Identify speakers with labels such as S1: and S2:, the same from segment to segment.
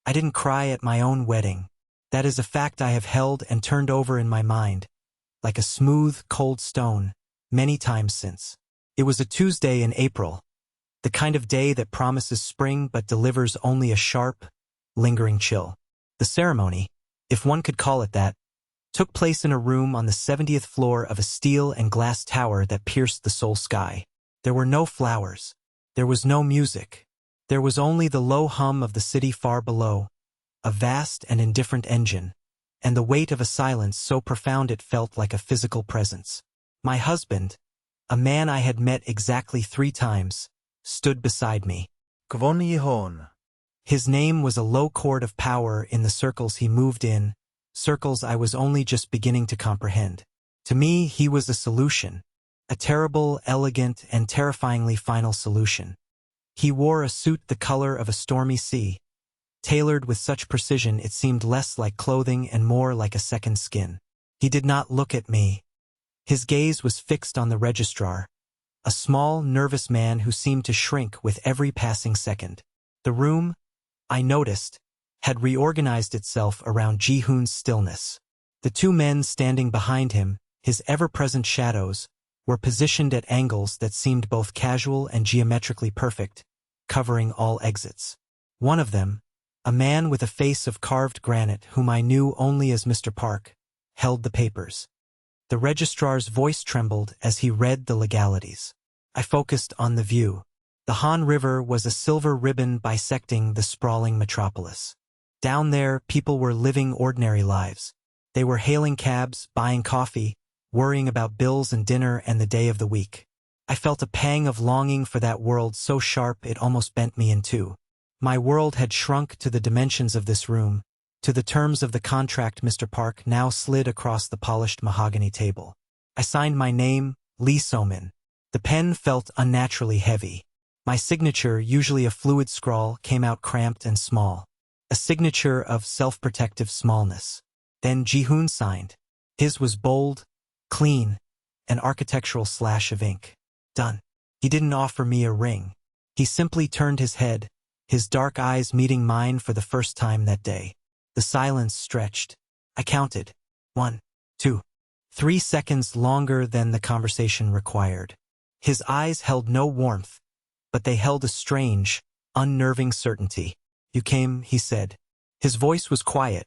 S1: I didn't cry at my own wedding. That is a fact I have held and turned over in my mind, like a smooth, cold stone, many times since. It was a Tuesday in April, the kind of day that promises spring but delivers only a sharp, lingering chill. The ceremony, if one could call it that, took place in a room on the 70th floor of a steel and glass tower that pierced the soul sky. There were no flowers. There was no music. There was only the low hum of the city far below, a vast and indifferent engine, and the weight of a silence so profound it felt like a physical presence. My husband, a man I had met exactly 3 times, stood beside me.
S2: Kwon Yi-hoon.
S1: His name was a low chord of power in the circles he moved in, circles I was only just beginning to comprehend. To me, he was a solution, a terrible, elegant, and terrifyingly final solution. He wore a suit the color of a stormy sea, tailored with such precision it seemed less like clothing and more like a second skin. He did not look at me. His gaze was fixed on the registrar, a small, nervous man who seemed to shrink with every passing second. The room, I noticed, had reorganized itself around Ji-hoon's stillness. The 2 men standing behind him, his ever-present shadows, were positioned at angles that seemed both casual and geometrically perfect, covering all exits. One of them, a man with a face of carved granite whom I knew only as Mr. Park, held the papers. The registrar's voice trembled as he read the legalities. I focused on the view. The Han River was a silver ribbon bisecting the sprawling metropolis. Down there, people were living ordinary lives. They were hailing cabs, buying coffee, worrying about bills and dinner and the day of the week. I felt a pang of longing for that world so sharp it almost bent me in two. My world had shrunk to the dimensions of this room, to the terms of the contract Mr. Park now slid across the polished mahogany table. I signed my name, Lee So-min. The pen felt unnaturally heavy. My signature, usually a fluid scrawl, came out cramped and small. A signature of self-protective smallness. Then Ji-hoon signed. His was bold, clean, an architectural slash of ink. Done. He didn't offer me a ring. He simply turned his head, his dark eyes meeting mine for the first time that day. The silence stretched. I counted. 1, 2, 3 seconds longer than the conversation required. His eyes held no warmth, but they held a strange, unnerving certainty. You came, he said. His voice was quiet,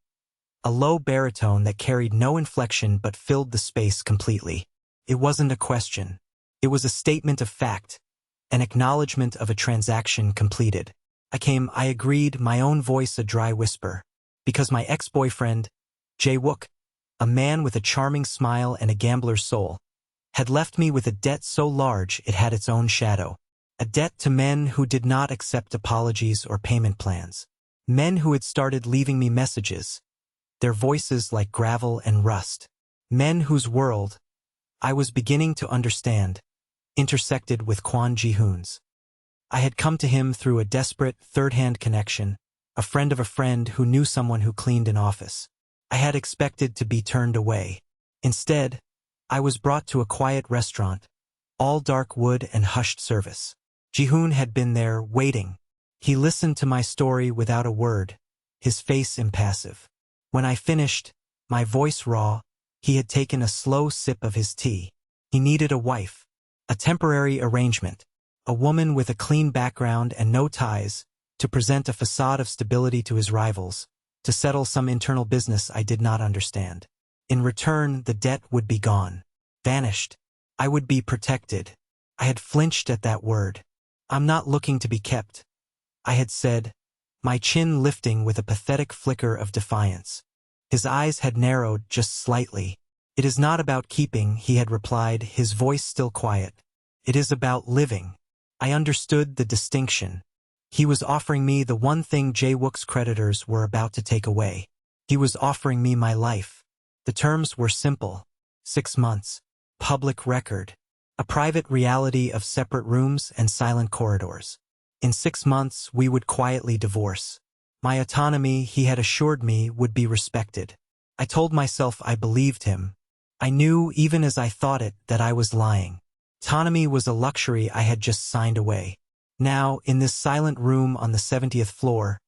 S1: a low baritone that carried no inflection but filled the space completely. It wasn't a question. It was a statement of fact, an acknowledgement of a transaction completed. I came, I agreed, my own voice a dry whisper. Because my ex-boyfriend, Jae-wook, a man with a charming smile and a gambler's soul, had left me with a debt so large it had its own shadow. A debt to men who did not accept apologies or payment plans. Men who had started leaving me messages, their voices like gravel and rust. Men whose world, I was beginning to understand, intersected with Kwon Ji-hoon's. I had come to him through a desperate, third-hand connection, a friend of a friend who knew someone who cleaned an office. I had expected to be turned away. Instead, I was brought to a quiet restaurant, all dark wood and hushed service. Ji-hoon had been there, waiting. He listened to my story without a word, his face impassive. When I finished, my voice raw, he had taken a slow sip of his tea. He needed a wife, a temporary arrangement, a woman with a clean background and no ties, to present a facade of stability to his rivals, to settle some internal business I did not understand. In return, the debt would be gone, vanished. I would be protected. I had flinched at that word. I'm not looking to be kept, I had said, my chin lifting with a pathetic flicker of defiance. His eyes had narrowed just slightly. It is not about keeping, he had replied, his voice still quiet. It is about living. I understood the distinction. He was offering me the one thing Jae-wook's creditors were about to take away. He was offering me my life. The terms were simple. 6 months. Public record. A private reality of separate rooms and silent corridors. In 6 months, we would quietly divorce. My autonomy, he had assured me, would be respected. I told myself I believed him. I knew, even as I thought it, that I was lying. Autonomy was a luxury I had just signed away. Now, in this silent room on the 70th floor,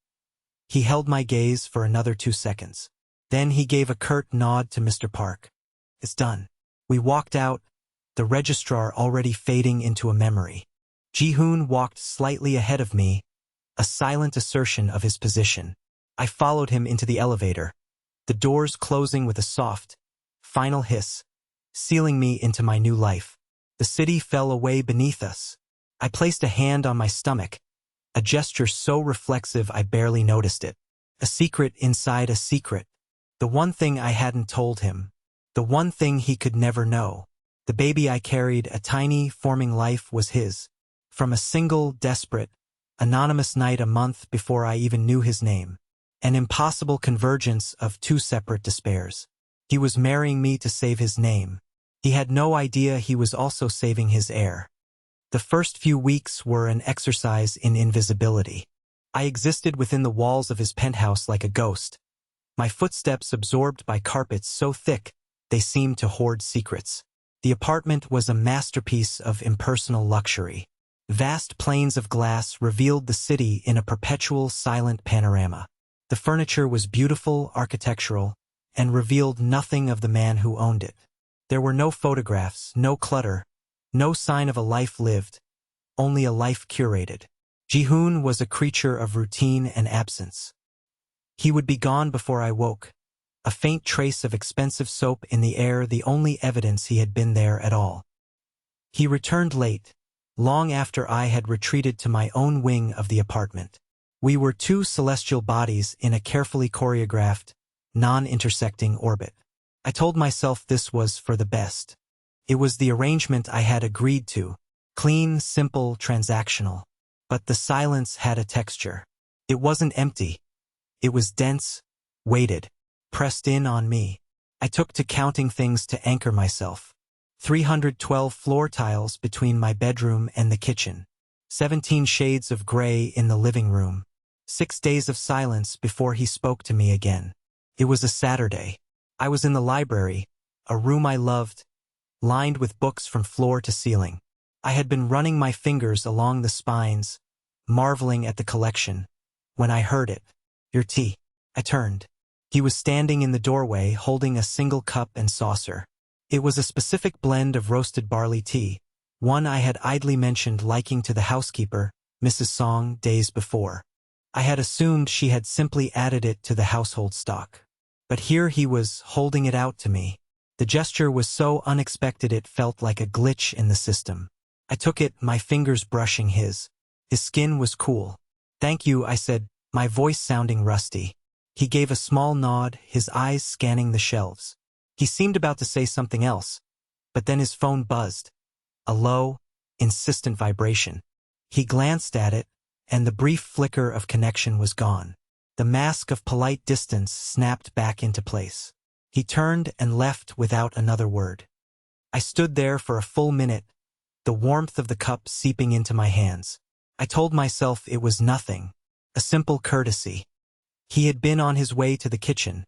S1: He held my gaze for another 2 seconds. Then he gave a curt nod to Mr. Park. It's done. We walked out, the registrar already fading into a memory. Ji-hoon walked slightly ahead of me, a silent assertion of his position. I followed him into the elevator, the doors closing with a soft, final hiss, sealing me into my new life. The city fell away beneath us. I placed a hand on my stomach, a gesture so reflexive I barely noticed it. A secret inside a secret. The one thing I hadn't told him. The one thing he could never know. The baby I carried, a tiny, forming life, was his. From a single, desperate, anonymous night a month before I even knew his name. An impossible convergence of 2 separate despairs. He was marrying me to save his name. He had no idea he was also saving his heir. The first few weeks were an exercise in invisibility. I existed within the walls of his penthouse like a ghost, my footsteps absorbed by carpets so thick they seemed to hoard secrets. The apartment was a masterpiece of impersonal luxury. Vast plains of glass revealed the city in a perpetual silent panorama. The furniture was beautiful, architectural, and revealed nothing of the man who owned it. There were no photographs, no clutter, no sign of a life lived, only a life curated. Ji-hoon was a creature of routine and absence. He would be gone before I woke, a faint trace of expensive soap in the air, the only evidence he had been there at all. He returned late, long after I had retreated to my own wing of the apartment. We were 2 celestial bodies in a carefully choreographed, non-intersecting orbit. I told myself this was for the best. It was the arrangement I had agreed to, clean, simple, transactional. But the silence had a texture. It wasn't empty. It was dense, weighted, pressed in on me. I took to counting things to anchor myself. 312 floor tiles between my bedroom and the kitchen. 17 shades of gray in the living room. 6 days of silence before he spoke to me again. It was a Saturday. I was in the library, a room I loved, lined with books from floor to ceiling. I had been running my fingers along the spines, marveling at the collection, when I heard it. Your tea. I turned. He was standing in the doorway holding a single cup and saucer. It was a specific blend of roasted barley tea, one I had idly mentioned liking to the housekeeper, Mrs. Song, days before. I had assumed she had simply added it to the household stock. But here he was holding it out to me. The gesture was so unexpected it felt like a glitch in the system. I took it, my fingers brushing his. His skin was cool. Thank you, I said, my voice sounding rusty. He gave a small nod, his eyes scanning the shelves. He seemed about to say something else, but then his phone buzzed. A low, insistent vibration. He glanced at it, and the brief flicker of connection was gone. The mask of polite distance snapped back into place. He turned and left without another word. I stood there for a full minute, the warmth of the cup seeping into my hands. I told myself it was nothing, a simple courtesy. He had been on his way to the kitchen.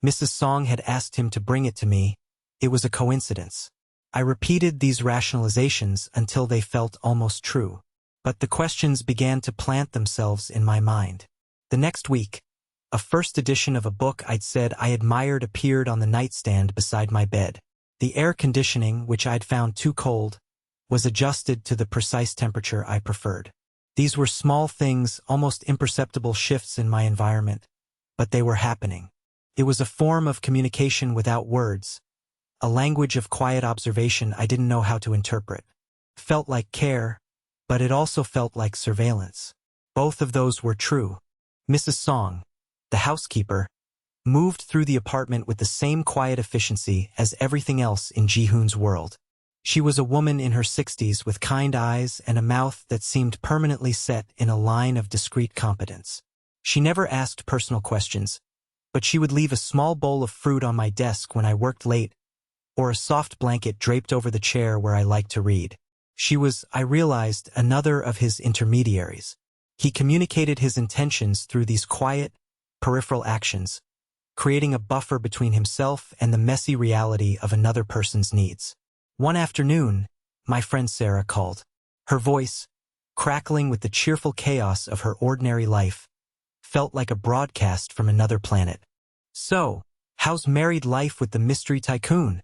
S1: Mrs. Song had asked him to bring it to me. It was a coincidence. I repeated these rationalizations until they felt almost true. But the questions began to plant themselves in my mind. The next week, a first edition of a book I'd said I admired appeared on the nightstand beside my bed. The air conditioning, which I'd found too cold, was adjusted to the precise temperature I preferred. These were small things, almost imperceptible shifts in my environment, but they were happening. It was a form of communication without words, a language of quiet observation I didn't know how to interpret. It felt like care, but it also felt like surveillance. Both of those were true. Mrs. Song, the housekeeper, moved through the apartment with the same quiet efficiency as everything else in Ji-hoon's world. She was a woman in her 60s with kind eyes and a mouth that seemed permanently set in a line of discreet competence. She never asked personal questions, but she would leave a small bowl of fruit on my desk when I worked late, or a soft blanket draped over the chair where I liked to read. She was, I realized, another of his intermediaries. He communicated his intentions through these quiet, peripheral actions, creating a buffer between himself and the messy reality of another person's needs. One afternoon, my friend Sarah called. Her voice, crackling with the cheerful chaos of her ordinary life, felt like a broadcast from another planet. "So, how's married life with the mystery tycoon?"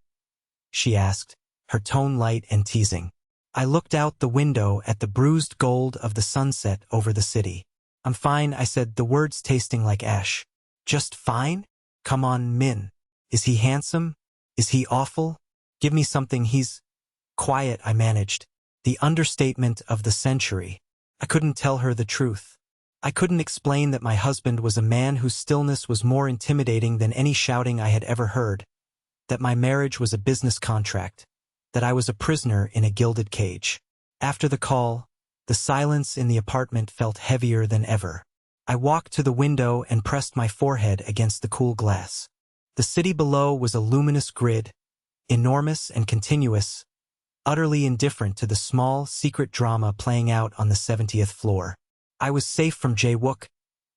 S1: she asked, her tone light and teasing. I looked out the window at the bruised gold of the sunset over the city. "I'm fine," I said, the words tasting like ash. "Just fine? Come on, Min. Is he handsome? Is he awful? Give me something he's—" "Quiet," I managed. The understatement of the century. I couldn't tell her the truth. I couldn't explain that my husband was a man whose stillness was more intimidating than any shouting I had ever heard, that my marriage was a business contract, that I was a prisoner in a gilded cage. After the call, the silence in the apartment felt heavier than ever. I walked to the window and pressed my forehead against the cool glass. The city below was a luminous grid, enormous and continuous, utterly indifferent to the small, secret drama playing out on the 70th floor. I was safe from Jae-wook,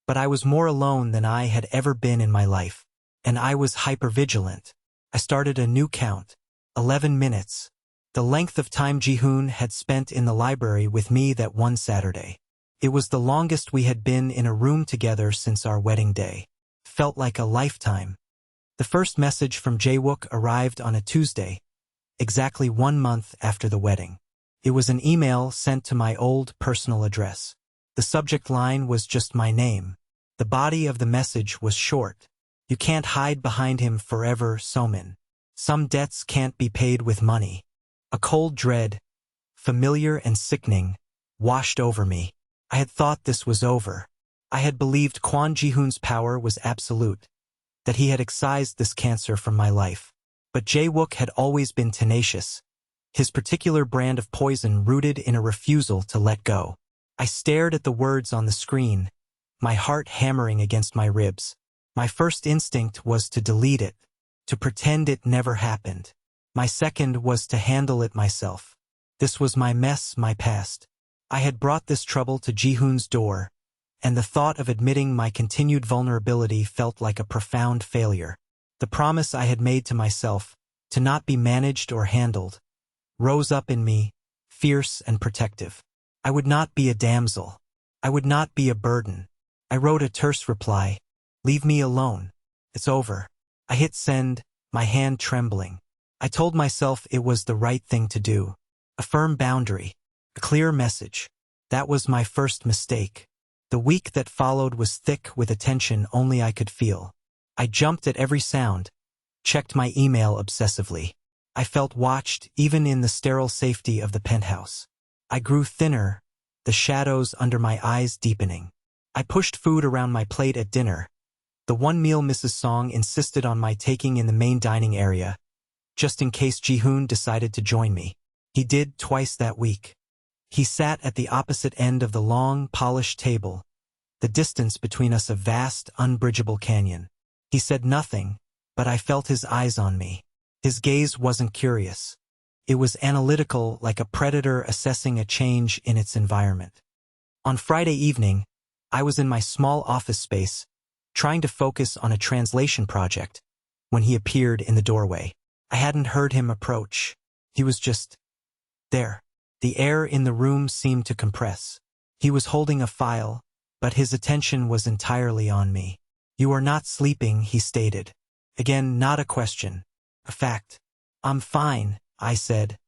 S1: but I was more alone than I had ever been in my life. And I was hypervigilant. I started a new count. 11 minutes. The length of time Ji-hoon had spent in the library with me that one Saturday. It was the longest we had been in a room together since our wedding day. Felt like a lifetime. The first message from Jae-wook arrived on a Tuesday, exactly 1 month after the wedding. It was an email sent to my old personal address. The subject line was just my name. The body of the message was short. "You can't hide behind him forever, Somin. Some debts can't be paid with money." A cold dread, familiar and sickening, washed over me. I had thought this was over. I had believed Kwon Ji-hoon's power was absolute, that he had excised this cancer from my life. But Jae-wook had always been tenacious, his particular brand of poison rooted in a refusal to let go. I stared at the words on the screen, my heart hammering against my ribs. My first instinct was to delete it, to pretend it never happened. My second was to handle it myself. This was my mess, my past. I had brought this trouble to Ji-hoon's door, and the thought of admitting my continued vulnerability felt like a profound failure. The promise I had made to myself, to not be managed or handled, rose up in me, fierce and protective. I would not be a damsel. I would not be a burden. I wrote a terse reply. "Leave me alone. It's over." I hit send, my hand trembling. I told myself it was the right thing to do. A firm boundary. A clear message. That was my first mistake. The week that followed was thick with attention only I could feel. I jumped at every sound, checked my email obsessively. I felt watched even in the sterile safety of the penthouse. I grew thinner, the shadows under my eyes deepening. I pushed food around my plate at dinner. The one meal Mrs. Song insisted on my taking in the main dining area, just in case Ji-hoon decided to join me. He did twice that week. He sat at the opposite end of the long, polished table, the distance between us a vast, unbridgeable canyon. He said nothing, but I felt his eyes on me. His gaze wasn't curious. It was analytical, like a predator assessing a change in its environment. On Friday evening, I was in my small office space, trying to focus on a translation project, when he appeared in the doorway. I hadn't heard him approach. He was just there. The air in the room seemed to compress. He was holding a file, but his attention was entirely on me. "You are not sleeping," he stated. Again, not a question. A fact. "I'm fine," I said,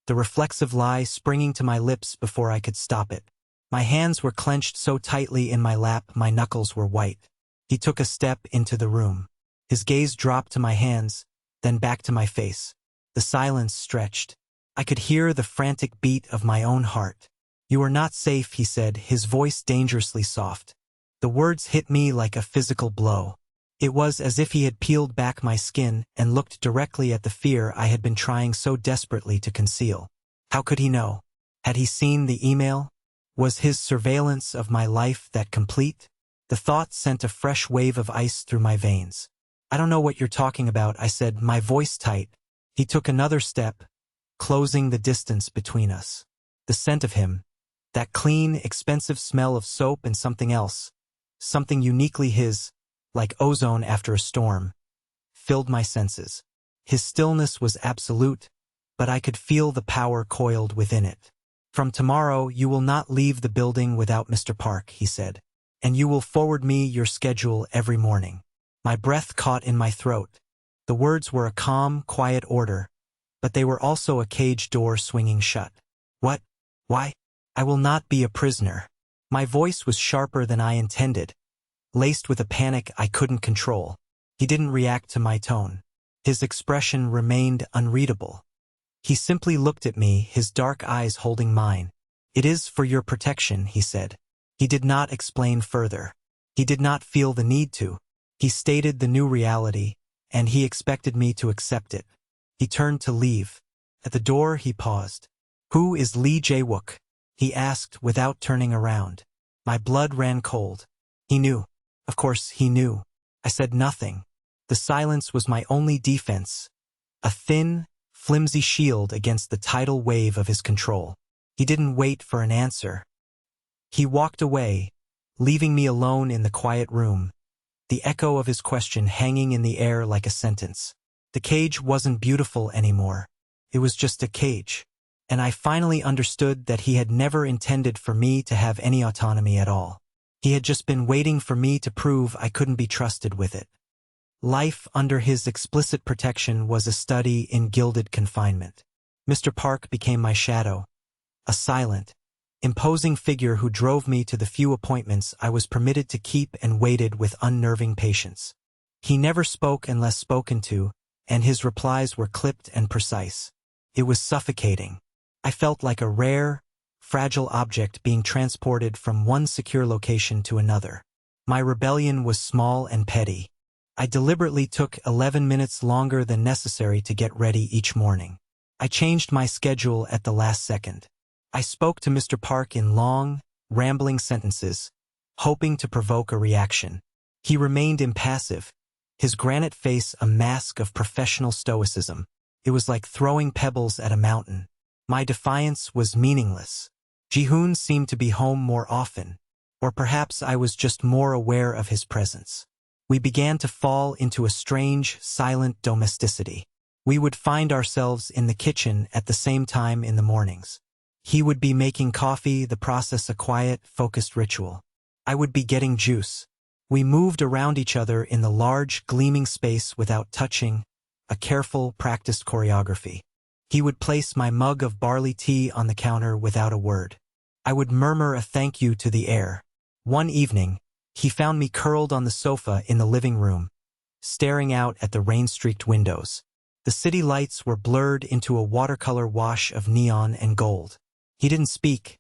S1: the reflexive lie springing to my lips before I could stop it. My hands were clenched so tightly in my lap my knuckles were white. He took a step into the room. His gaze dropped to my hands, then back to my face. The silence stretched. I could hear the frantic beat of my own heart. "You are not safe," he said, his voice dangerously soft. The words hit me like a physical blow. It was as if he had peeled back my skin and looked directly at the fear I had been trying so desperately to conceal. How could he know? Had he seen the email? Was his surveillance of my life that complete? The thought sent a fresh wave of ice through my veins. "I don't know what you're talking about," I said, my voice tight. He took another step, closing the distance between us. The scent of him, that clean, expensive smell of soap and something else, something uniquely his, like ozone after a storm, filled my senses. His stillness was absolute, but I could feel the power coiled within it. "From tomorrow, you will not leave the building without Mr. Park," he said. and you will forward me your schedule every morning." My breath caught in my throat. The words were a calm, quiet order, but they were also a cage door swinging shut. "What? Why? I will not be a prisoner." My voice was sharper than I intended, laced with a panic I couldn't control. He didn't react to my tone. His expression remained unreadable. He simply looked at me, his dark eyes holding mine. "It is for your protection," he said. He did not explain further. He did not feel the need to. He stated the new reality, and he expected me to accept it. He turned to leave. At the door he paused. "Who is Lee Jae-wook?" he asked without turning around. My blood ran cold. He knew. Of course he knew. I said nothing. The silence was my only defense, a thin, flimsy shield against the tidal wave of his control. He didn't wait for an answer. He walked away, leaving me alone in the quiet room, the echo of his question hanging in the air like a sentence. The cage wasn't beautiful anymore. It was just a cage. And I finally understood that he had never intended for me to have any autonomy at all. He had just been waiting for me to prove I couldn't be trusted with it. Life under his explicit protection was a study in gilded confinement. Mr. Park became my shadow, a silent, imposing figure who drove me to the few appointments I was permitted to keep and waited with unnerving patience. He never spoke unless spoken to, and his replies were clipped and precise. It was suffocating. I felt like a rare, fragile object being transported from one secure location to another. My rebellion was small and petty. I deliberately took 11 minutes longer than necessary to get ready each morning. I changed my schedule at the last second. I spoke to Mr. Park in long, rambling sentences, hoping to provoke a reaction. He remained impassive, his granite face a mask of professional stoicism. It was like throwing pebbles at a mountain. My defiance was meaningless. Ji-hoon seemed to be home more often, or perhaps I was just more aware of his presence. We began to fall into a strange, silent domesticity. We would find ourselves in the kitchen at the same time in the mornings. He would be making coffee, the process a quiet, focused ritual. I would be getting juice. We moved around each other in the large, gleaming space without touching, a careful, practiced choreography. He would place my mug of barley tea on the counter without a word. I would murmur a thank you to the air. One evening, he found me curled on the sofa in the living room, staring out at the rain-streaked windows. The city lights were blurred into a watercolor wash of neon and gold. He didn't speak,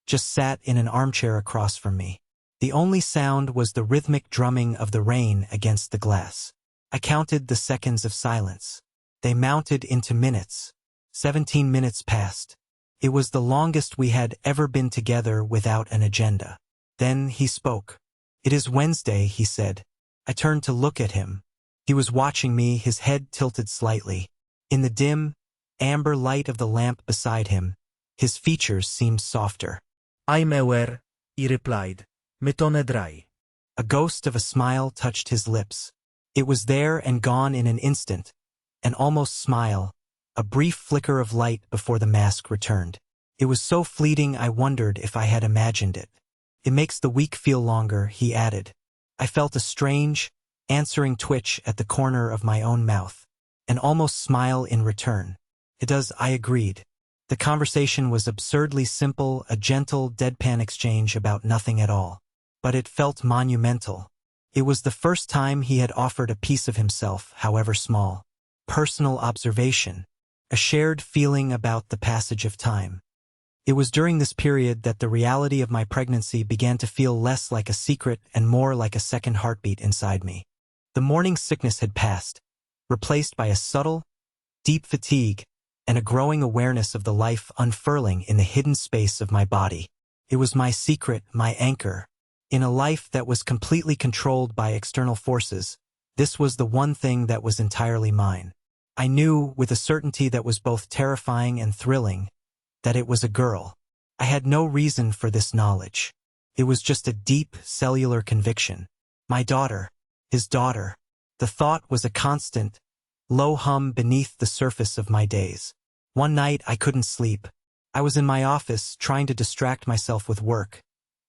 S1: just sat in an armchair across from me. The only sound was the rhythmic drumming of the rain against the glass. I counted the seconds of silence. They mounted into minutes. 17 minutes passed. It was the longest we had ever been together without an agenda. Then he spoke. "It is Wednesday," he said. I turned to look at him. He was watching me, his head tilted slightly. In the dim, amber light of the lamp beside him, his features seemed softer.
S2: "I'm aware," he replied. "Me tone dry."
S1: A ghost of a smile touched his lips. It was there and gone in an instant, an almost smile, a brief flicker of light before the mask returned. It was so fleeting I wondered if I had imagined it. "It makes the week feel longer," he added. I felt a strange, answering twitch at the corner of my own mouth, an almost smile in return. "It does," I agreed. The conversation was absurdly simple, a gentle, deadpan exchange about nothing at all. But it felt monumental. It was the first time he had offered a piece of himself, however small. Personal observation. A shared feeling about the passage of time. It was during this period that the reality of my pregnancy began to feel less like a secret and more like a second heartbeat inside me. The morning sickness had passed, replaced by a subtle, deep fatigue and a growing awareness of the life unfurling in the hidden space of my body. It was my secret, my anchor. In a life that was completely controlled by external forces, this was the one thing that was entirely mine. I knew, with a certainty that was both terrifying and thrilling, that it was a girl. I had no reason for this knowledge. It was just a deep, cellular conviction. My daughter, his daughter. The thought was a constant, low hum beneath the surface of my days. One night I couldn't sleep. I was in my office trying to distract myself with work,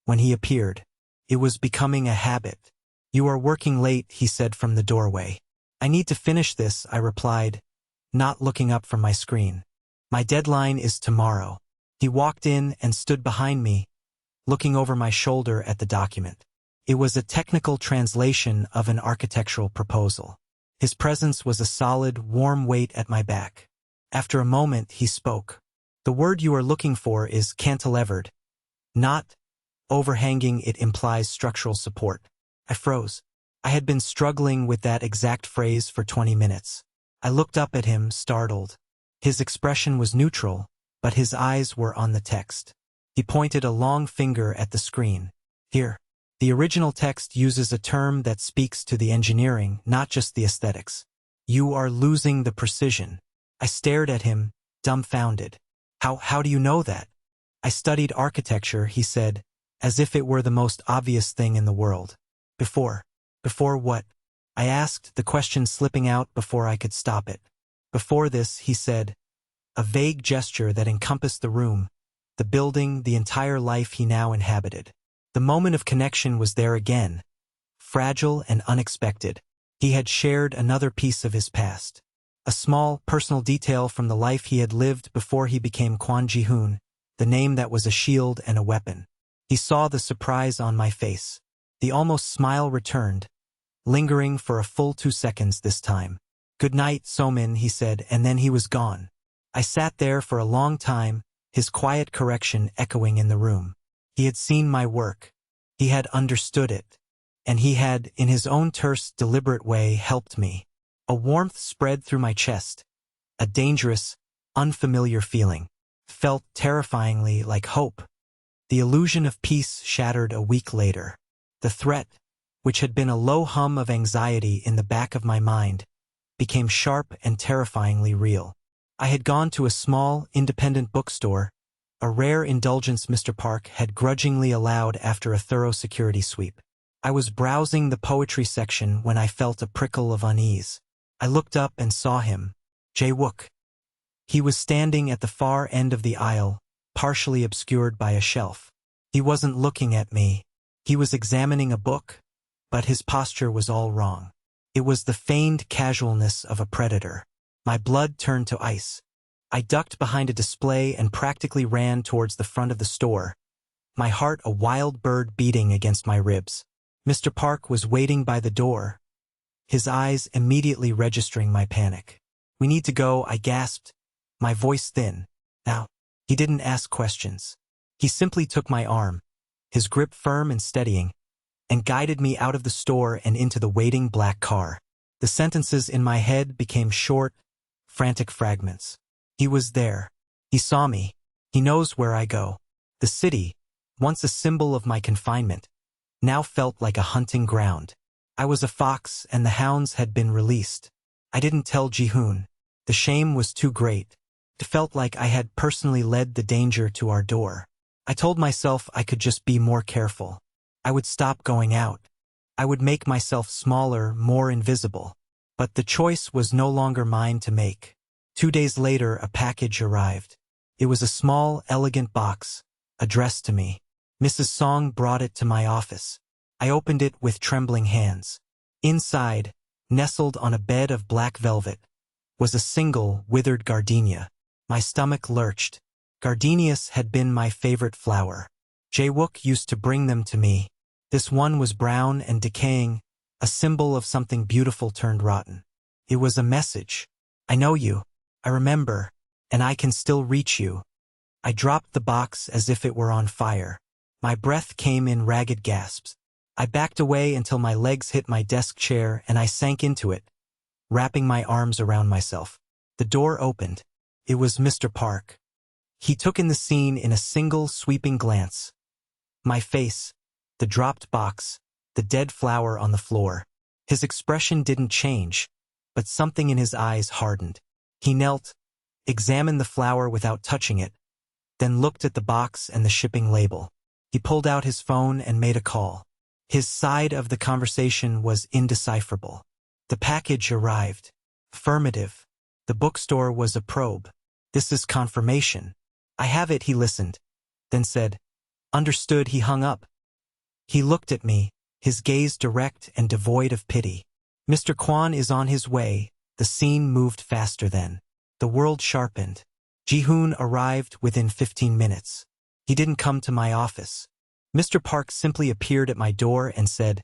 S1: when he appeared. It was becoming a habit. "You are working late," he said from the doorway. "I need to finish this," I replied, not looking up from my screen. "My deadline is tomorrow." He walked in and stood behind me, looking over my shoulder at the document. It was a technical translation of an architectural proposal. His presence was a solid, warm weight at my back. After a moment, he spoke. "The word you are looking for is cantilevered, not overhanging. It implies structural support." I froze. I had been struggling with that exact phrase for 20 minutes. I looked up at him, startled. His expression was neutral, but his eyes were on the text. He pointed a long finger at the screen. "Here." The original text uses a term that speaks to the engineering, not just the aesthetics. "You are losing the precision." I stared at him, dumbfounded. How do you know that?" "I studied architecture," he said, as if it were the most obvious thing in the world. Before what?" I asked, the question slipping out before I could stop it. "Before this," he said, a vague gesture that encompassed the room, the building, the entire life he now inhabited. The moment of connection was there again, fragile and unexpected. He had shared another piece of his past. A small, personal detail from the life he had lived before he became Kwon Ji-hoon, the name that was a shield and a weapon. He saw the surprise on my face. The almost smile returned, lingering for a full 2 seconds this time. "Good night, Somin," he said, and then he was gone. I sat there for a long time, his quiet correction echoing in the room. He had seen my work. He had understood it. And he had, in his own terse, deliberate way, helped me. A warmth spread through my chest. A dangerous, unfamiliar feeling. Felt terrifyingly like hope. The illusion of peace shattered a week later. The threat, which had been a low hum of anxiety in the back of my mind, became sharp and terrifyingly real. I had gone to a small, independent bookstore, a rare indulgence Mr. Park had grudgingly allowed after a thorough security sweep. I was browsing the poetry section when I felt a prickle of unease. I looked up and saw him, Jae-wook. He was standing at the far end of the aisle, partially obscured by a shelf. He wasn't looking at me. He was examining a book, but his posture was all wrong. It was the feigned casualness of a predator. My blood turned to ice. I ducked behind a display and practically ran towards the front of the store, my heart a wild bird beating against my ribs. Mr. Park was waiting by the door, his eyes immediately registering my panic. "We need to go," I gasped, my voice thin. "Now." He didn't ask questions. He simply took my arm, his grip firm and steadying, and guided me out of the store and into the waiting black car. The sentences in my head became short, frantic fragments. He was there. He saw me. He knows where I go. The city, once a symbol of my confinement, now felt like a hunting ground. I was a fox and the hounds had been released. I didn't tell Ji-hoon. The shame was too great. It felt like I had personally led the danger to our door. I told myself I could just be more careful. I would stop going out. I would make myself smaller, more invisible. But the choice was no longer mine to make. 2 days later, a package arrived. It was a small, elegant box, addressed to me. Mrs. Song brought it to my office. I opened it with trembling hands. Inside, nestled on a bed of black velvet, was a single, withered gardenia. My stomach lurched. Gardenias had been my favorite flower. Jae-wook used to bring them to me. This one was brown and decaying, a symbol of something beautiful turned rotten. It was a message. "I know you. I remember. And I can still reach you." I dropped the box as if it were on fire. My breath came in ragged gasps. I backed away until my legs hit my desk chair and I sank into it, wrapping my arms around myself. The door opened. It was Mr. Park. He took in the scene in a single sweeping glance. My face, the dropped box, the dead flower on the floor. His expression didn't change, but something in his eyes hardened. He knelt, examined the flower without touching it, then looked at the box and the shipping label. He pulled out his phone and made a call. His side of the conversation was indecipherable. The package arrived. Affirmative. The bookstore was a probe. "This is confirmation." "I have it," he listened, then said, "Understood." He hung up. He looked at me, his gaze direct and devoid of pity. Mr. Kwon is on his way. The scene moved faster then. The world sharpened. Ji-hoon arrived within 15 minutes. He didn't come to my office. Mr. Park simply appeared at my door and said,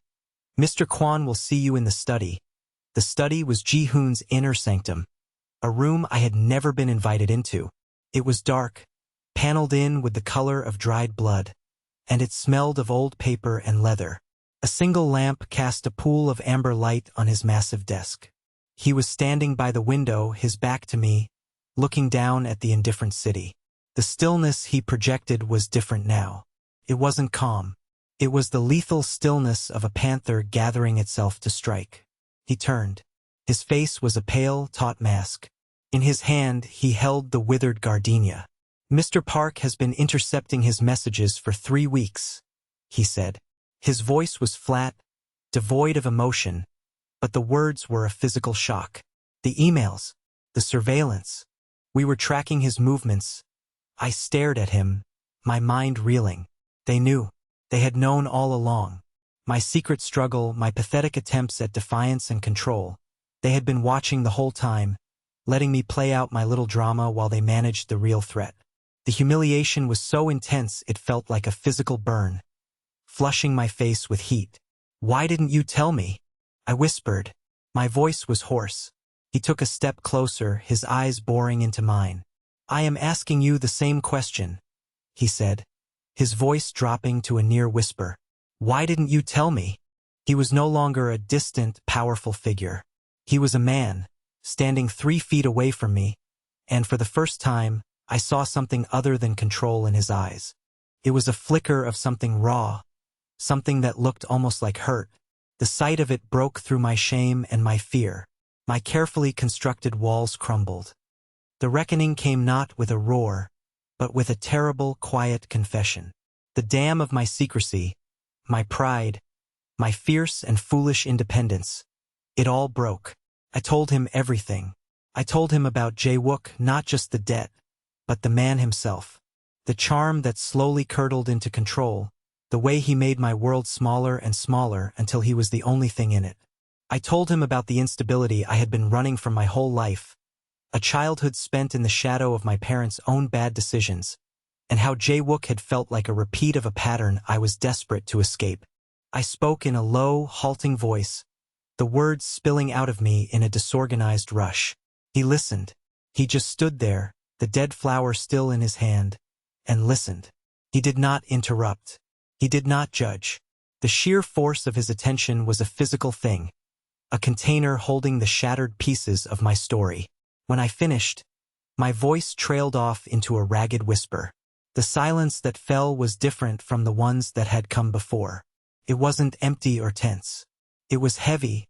S1: "Mr. Kwon will see you in the study." The study was Ji-hoon's inner sanctum, a room I had never been invited into. It was dark, paneled in with the color of dried blood, and it smelled of old paper and leather. A single lamp cast a pool of amber light on his massive desk. He was standing by the window, his back to me, looking down at the indifferent city. The stillness he projected was different now. It wasn't calm. It was the lethal stillness of a panther gathering itself to strike. He turned. His face was a pale, taut mask. In his hand, he held the withered gardenia. "Mr. Park has been intercepting his messages for 3 weeks," he said. His voice was flat, devoid of emotion, but the words were a physical shock. The emails, the surveillance. We were tracking his movements. I stared at him, my mind reeling. They knew. They had known all along. My secret struggle, my pathetic attempts at defiance and control. They had been watching the whole time, letting me play out my little drama while they managed the real threat. The humiliation was so intense it felt like a physical burn, flushing my face with heat. "Why didn't you tell me?" I whispered. My voice was hoarse. He took a step closer, his eyes boring into mine. "I am asking you the same question," he said, his voice dropping to a near whisper. "Why didn't you tell me?" He was no longer a distant, powerful figure. He was a man, standing 3 feet away from me, and for the first time, I saw something other than control in his eyes. It was a flicker of something raw, something that looked almost like hurt. The sight of it broke through my shame and my fear. My carefully constructed walls crumbled. The reckoning came not with a roar, but with a terrible, quiet confession. The dam of my secrecy, my pride, my fierce and foolish independence, it all broke. I told him everything. I told him about Jae-wook, not just the debt, but the man himself. The charm that slowly curdled into control, the way he made my world smaller and smaller until he was the only thing in it. I told him about the instability I had been running from my whole life, a childhood spent in the shadow of my parents' own bad decisions, and how Jae-wook had felt like a repeat of a pattern I was desperate to escape. I spoke in a low, halting voice, the words spilling out of me in a disorganized rush. He listened. He just stood there, the dead flower still in his hand, and listened. He did not interrupt. He did not judge. The sheer force of his attention was a physical thing, a container holding the shattered pieces of my story. When I finished, my voice trailed off into a ragged whisper. The silence that fell was different from the ones that had come before. It wasn't empty or tense. It was heavy,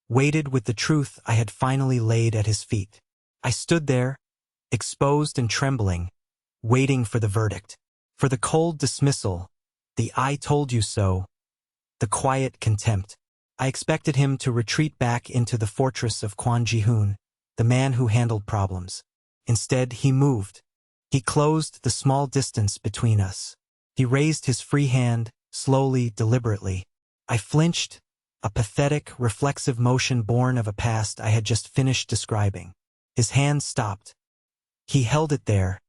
S1: weighted with the truth I had finally laid at his feet. I stood there, exposed and trembling, waiting for the verdict, for the cold dismissal, the "I told you so," the quiet contempt. I expected him to retreat back into the fortress of Kwon Ji-hoon, the man who handled problems. Instead, he moved. He closed the small distance between us. He raised his free hand, slowly, deliberately. I flinched, a pathetic, reflexive motion born of a past I had just finished describing. His hand stopped. He held it there,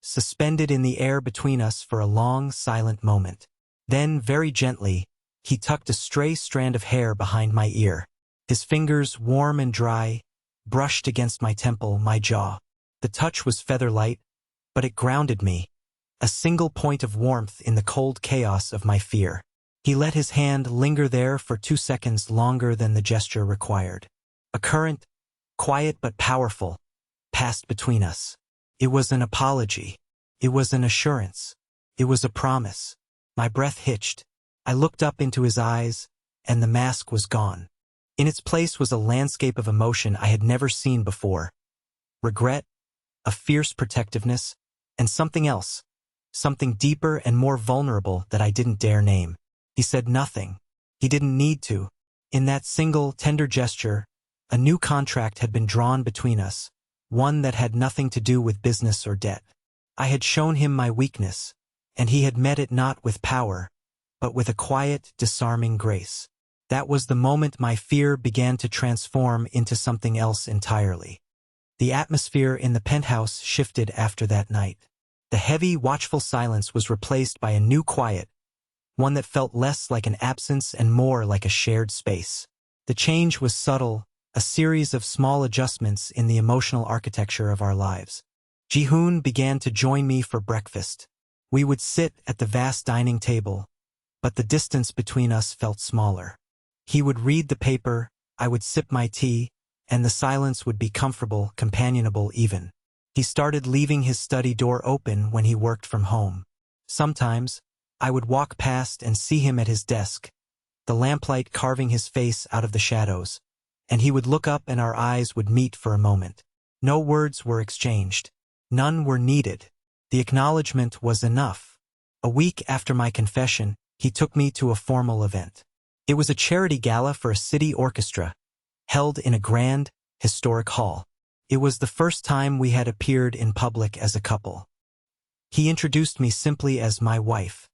S1: suspended in the air between us for a long, silent moment. Then, very gently, he tucked a stray strand of hair behind my ear. His fingers, warm and dry, brushed against my temple, my jaw. The touch was feather-light, but it grounded me, a single point of warmth in the cold chaos of my fear. He let his hand linger there for 2 seconds longer than the gesture required. A current, quiet but powerful, passed between us. It was an apology. It was an assurance. It was a promise. My breath hitched. I looked up into his eyes, and the mask was gone. In its place was a landscape of emotion I had never seen before. Regret, a fierce protectiveness, and something else, something deeper and more vulnerable that I didn't dare name. He said nothing. He didn't need to. In that single, tender gesture, a new contract had been drawn between us, one that had nothing to do with business or debt. I had shown him my weakness, and he had met it not with power, but with a quiet, disarming grace. That was the moment my fear began to transform into something else entirely. The atmosphere in the penthouse shifted after that night. The heavy, watchful silence was replaced by a new quiet, one that felt less like an absence and more like a shared space. The change was subtle, a series of small adjustments in the emotional architecture of our lives. Ji-hoon began to join me for breakfast. We would sit at the vast dining table, but the distance between us felt smaller. He would read the paper, I would sip my tea, and the silence would be comfortable, companionable even. He started leaving his study door open when he worked from home. Sometimes, I would walk past and see him at his desk, the lamplight carving his face out of the shadows, and he would look up and our eyes would meet for a moment. No words were exchanged. None were needed. The acknowledgement was enough. A week after my confession, he took me to a formal event. It was a charity gala for a city orchestra, held in a grand, historic hall. It was the first time we had appeared in public as a couple. He introduced me simply as my wife,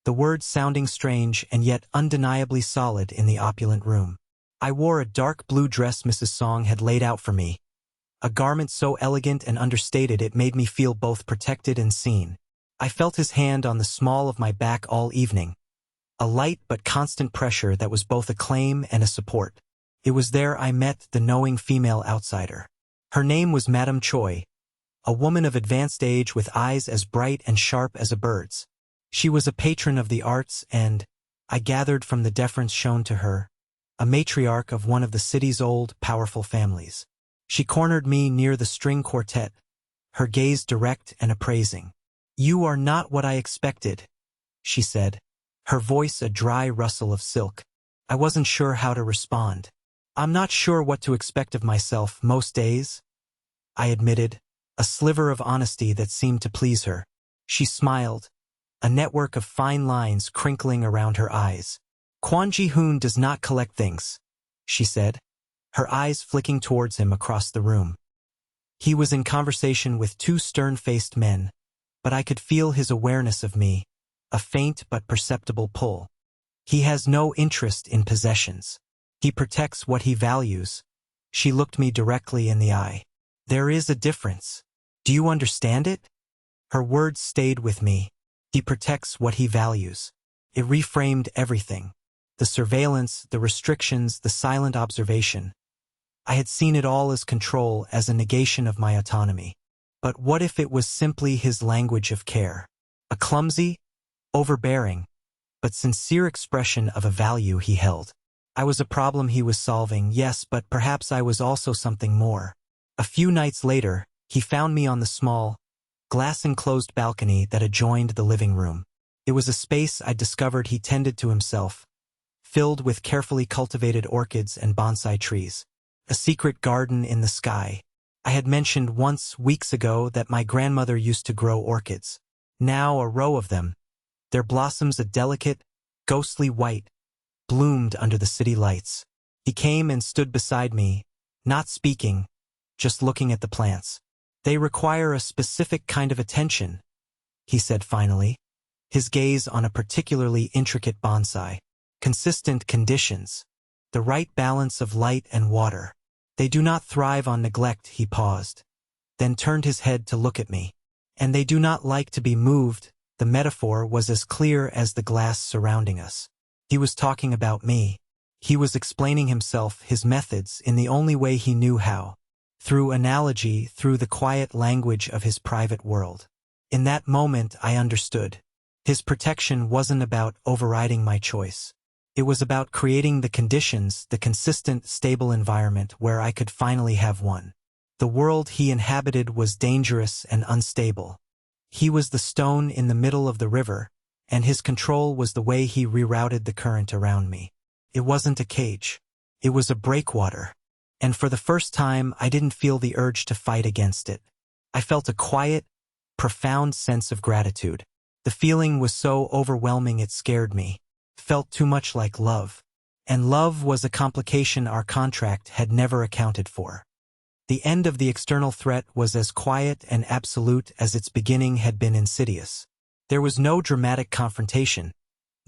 S1: the words sounding strange and yet undeniably solid in the opulent room. I wore a dark blue dress Mrs. Song had laid out for me, a garment so elegant and understated it made me feel both protected and seen. I felt his hand on the small of my back all evening, a light but constant pressure that was both a claim and a support. It was there I met the knowing female outsider. Her name was Madame Choi, a woman of advanced age with eyes as bright and sharp as a bird's. She was a patron of the arts and, I gathered from the deference shown to her, a matriarch of one of the city's old, powerful families. She cornered me near the string quartet, her gaze direct and appraising. "You are not what I expected," she said, her voice a dry rustle of silk. I wasn't sure how to respond. "I'm not sure what to expect of myself most days," I admitted, a sliver of honesty that seemed to please her. She smiled, a network of fine lines crinkling around her eyes. "Kwon Ji-hoon does not collect things," she said, her eyes flicking towards him across the room. He was in conversation with two stern-faced men, but I could feel his awareness of me, a faint but perceptible pull. "He has no interest in possessions. He protects what he values." She looked me directly in the eye. "There is a difference. Do you understand it?" Her words stayed with me. He protects what he values. It reframed everything. The surveillance, the restrictions, the silent observation. I had seen it all as control, as a negation of my autonomy. But what if it was simply his language of care? A clumsy, overbearing, but sincere expression of a value he held. I was a problem he was solving, yes, but perhaps I was also something more. A few nights later, he found me on the small, glass-enclosed balcony that adjoined the living room. It was a space I'd discovered he tended to himself, filled with carefully cultivated orchids and bonsai trees. A secret garden in the sky. I had mentioned once, weeks ago, that my grandmother used to grow orchids. Now a row of them, their blossoms a delicate, ghostly white, bloomed under the city lights. He came and stood beside me, not speaking, just looking at the plants. "They require a specific kind of attention," he said finally, his gaze on a particularly intricate bonsai. "Consistent conditions, the right balance of light and water. They do not thrive on neglect." He paused, then turned his head to look at me. "And they do not like to be moved." The metaphor was as clear as the glass surrounding us. He was talking about me. He was explaining himself, his methods, in the only way he knew how. Through analogy, through the quiet language of his private world. In that moment, I understood. His protection wasn't about overriding my choice. It was about creating the conditions, the consistent, stable environment where I could finally have one. The world he inhabited was dangerous and unstable. He was the stone in the middle of the river, and his control was the way he rerouted the current around me. It wasn't a cage. It was a breakwater. And for the first time, I didn't feel the urge to fight against it. I felt a quiet, profound sense of gratitude. The feeling was so overwhelming it scared me. Felt too much like love. And love was a complication our contract had never accounted for. The end of the external threat was as quiet and absolute as its beginning had been insidious. There was no dramatic confrontation,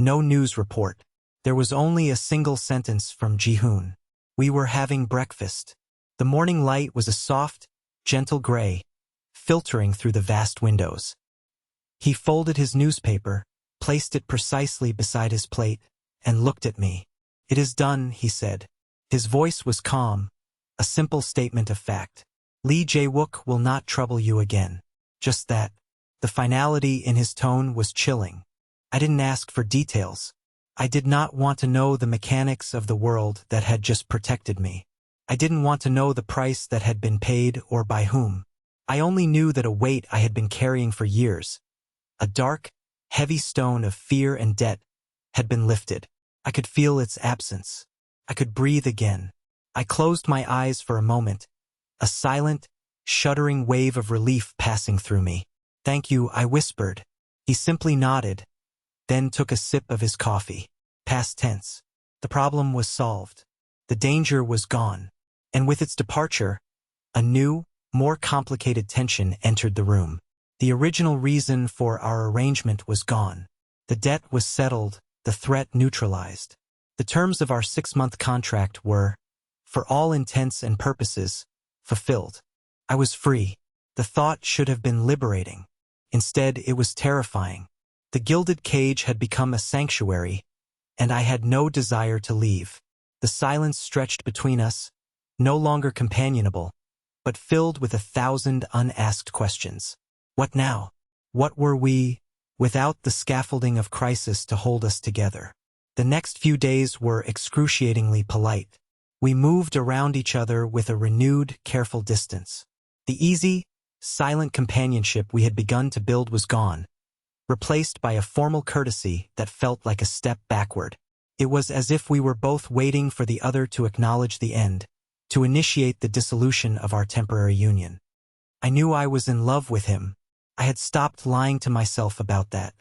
S1: No news report. There was only a single sentence from Ji-hoon. We were having breakfast. The morning light was a soft, gentle gray, filtering through the vast windows. He folded his newspaper, placed it precisely beside his plate, and looked at me. It is done, he said. His voice was calm, a simple statement of fact. Lee Jae-wook will not trouble you again. Just that. The finality in his tone was chilling. I didn't ask for details. I did not want to know the mechanics of the world that had just protected me. I didn't want to know the price that had been paid or by whom. I only knew that a weight I had been carrying for years, a dark, heavy stone of fear and debt, had been lifted. I could feel its absence. I could breathe again. I closed my eyes for a moment, a silent, shuddering wave of relief passing through me. Thank you, I whispered. He simply nodded, then took a sip of his coffee. Past tense. The problem was solved. The danger was gone. And with its departure, a new, more complicated tension entered the room. The original reason for our arrangement was gone. The debt was settled, the threat neutralized. The terms of our 6-month contract were, for all intents and purposes, fulfilled. I was free. The thought should have been liberating. Instead, it was terrifying. The gilded cage had become a sanctuary, and I had no desire to leave. The silence stretched between us, no longer companionable, but filled with 1,000 unasked questions. What now? What were we, without the scaffolding of crisis to hold us together? The next few days were excruciatingly polite. We moved around each other with a renewed, careful distance. The easy, silent companionship we had begun to build was gone, replaced by a formal courtesy that felt like a step backward. It was as if we were both waiting for the other to acknowledge the end, to initiate the dissolution of our temporary union. I knew I was in love with him. I had stopped lying to myself about that.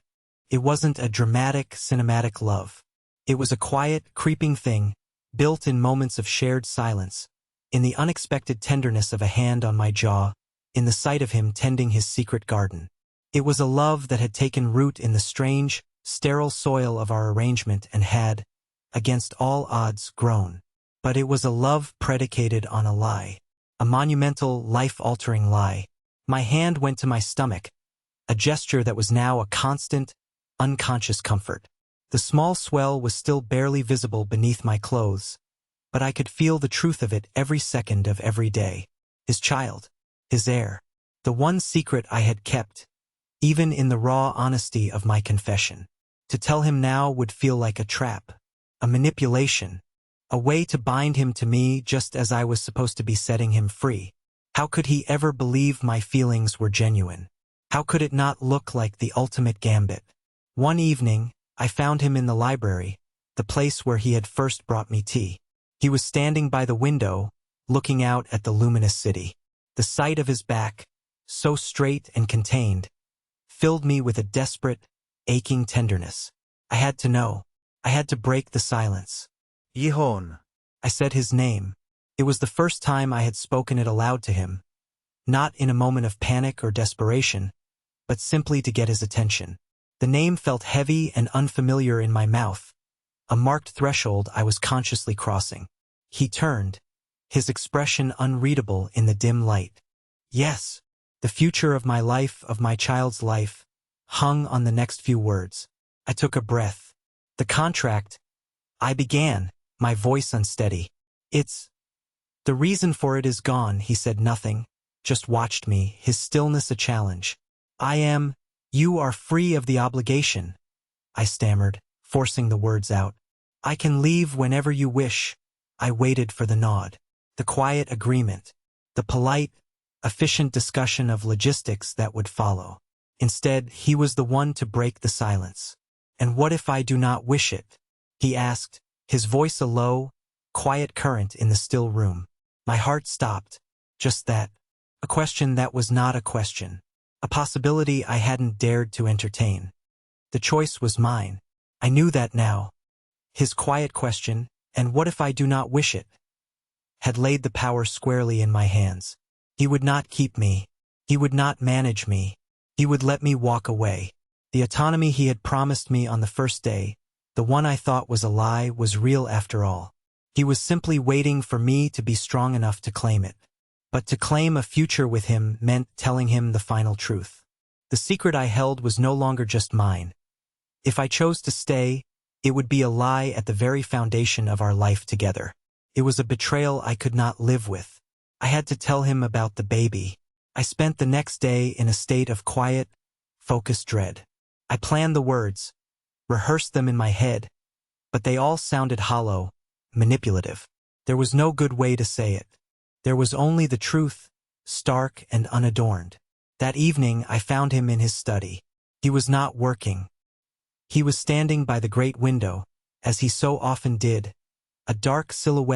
S1: It wasn't a dramatic, cinematic love. It was a quiet, creeping thing, built in moments of shared silence, in the unexpected tenderness of a hand on my jaw, in the sight of him tending his secret garden. It was a love that had taken root in the strange, sterile soil of our arrangement and had, against all odds, grown. But it was a love predicated on a lie, a monumental, life-altering lie. My hand went to my stomach, a gesture that was now a constant, unconscious comfort. The small swell was still barely visible beneath my clothes, but I could feel the truth of it every second of every day. His child, his heir, the one secret I had kept, even in the raw honesty of my confession. To tell him now would feel like a trap, a manipulation, a way to bind him to me just as I was supposed to be setting him free. How could he ever believe my feelings were genuine? How could it not look like the ultimate gambit? One evening, I found him in the library, the place where he had first brought me tea. He was standing by the window, looking out at the luminous city. The sight of his back, so straight and contained, filled me with a desperate, aching tenderness. I had to know. I had to break the silence.
S2: Yihon.
S1: I said his name. It was the first time I had spoken it aloud to him, not in a moment of panic or desperation, but simply to get his attention. The name felt heavy and unfamiliar in my mouth, a marked threshold I was consciously crossing. He turned, his expression unreadable in the dim light. Yes, the future of my life, of my child's life, hung on the next few words. I took a breath. The contract, I began, my voice unsteady. The reason for it is gone, he said nothing, just watched me, his stillness a challenge. You are free of the obligation, I stammered, forcing the words out. I can leave whenever you wish. I waited for the nod, the quiet agreement, the polite, efficient discussion of logistics that would follow. Instead, he was the one to break the silence. And what if I do not wish it? He asked, his voice a low, quiet current in the still room. My heart stopped. Just that. A question that was not a question. A possibility I hadn't dared to entertain. The choice was mine. I knew that now. His quiet question, and what if I do not wish it, had laid the power squarely in my hands. He would not keep me. He would not manage me. He would let me walk away. The autonomy he had promised me on the first day, The one I thought was a lie was real after all. He was simply waiting for me to be strong enough to claim it. But to claim a future with him meant telling him the final truth. The secret I held was no longer just mine. If I chose to stay, it would be a lie at the very foundation of our life together. It was a betrayal I could not live with. I had to tell him about the baby. I spent the next day in a state of quiet, focused dread. I planned the words, rehearsed them in my head, but they all sounded hollow, manipulative. There was no good way to say it. There was only the truth, stark and unadorned. That evening I found him in his study. He was not working. He was standing by the great window, as he so often did, a dark silhouette